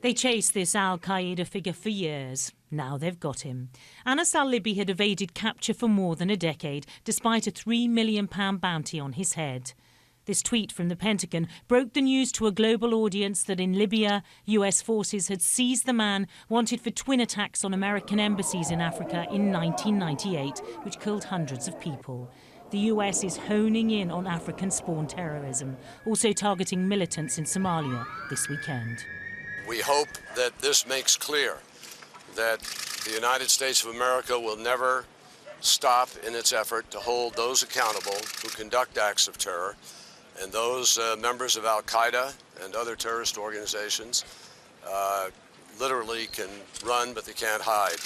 They chased this Al-Qaeda figure for years. Now they've got him. Anas al Libi had evaded capture for more than a decade, despite a £3 million bounty on his head. This tweet from the Pentagon broke the news to a global audience that in Libya, US forces had seized the man wanted for twin attacks on American embassies in Africa in 1998, which killed hundreds of people. The US is honing in on African-spawned terrorism, also targeting militants in Somalia this weekend. We hope that this makes clear that the United States of America will never stop in its effort to hold those accountable who conduct acts of terror, and those members of Al-Qaeda and other terrorist organizations literally can run, but they can't hide.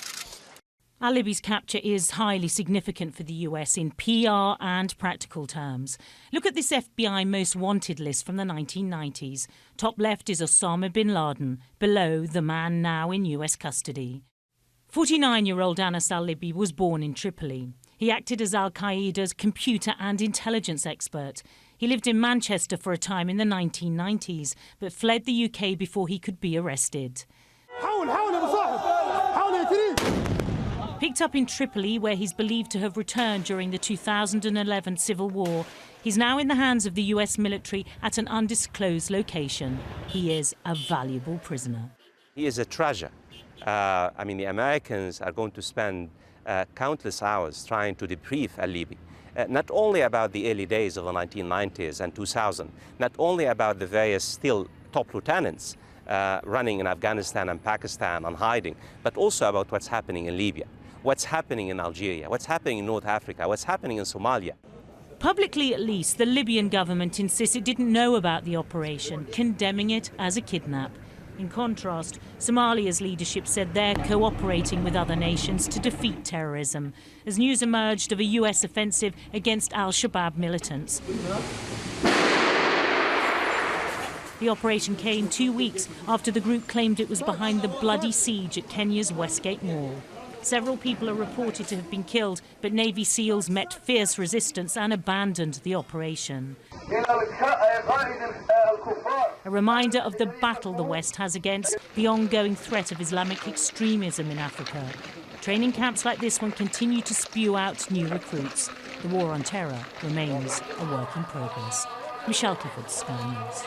Al-Libi's capture is highly significant for the US in PR and practical terms. Look at this FBI most wanted list from the 1990s. Top left is Osama bin Laden, below the man now in US custody. 49-year-old Anas al Libi was born in Tripoli. He acted as Al-Qaeda's computer and intelligence expert. He lived in Manchester for a time in the 1990s, but fled the UK before he could be arrested. Picked up in Tripoli, where he's believed to have returned during the 2011 civil war, he's now in the hands of the US military at an undisclosed location. He is a valuable prisoner. He is a treasure. The Americans are going to spend countless hours trying to debrief Al-Libi. Not only about the early days of the 1990s and 2000, not only about the various still top lieutenants running in Afghanistan and Pakistan and hiding, but also about what's happening in Libya, what's happening in Algeria, what's happening in North Africa, what's happening in Somalia. Publicly, at least, the Libyan government insists it didn't know about the operation, condemning it as a kidnap. In contrast, Somalia's leadership said they're cooperating with other nations to defeat terrorism, as news emerged of a US offensive against Al-Shabaab militants. The operation came 2 weeks after the group claimed it was behind the bloody siege at Kenya's Westgate Mall. Several people are reported to have been killed, but Navy SEALs met fierce resistance and abandoned the operation. A reminder of the battle the West has against the ongoing threat of Islamic extremism in Africa. Training camps like this one continue to spew out new recruits. The war on terror remains a work in progress. Michelle Clifford, Sky News.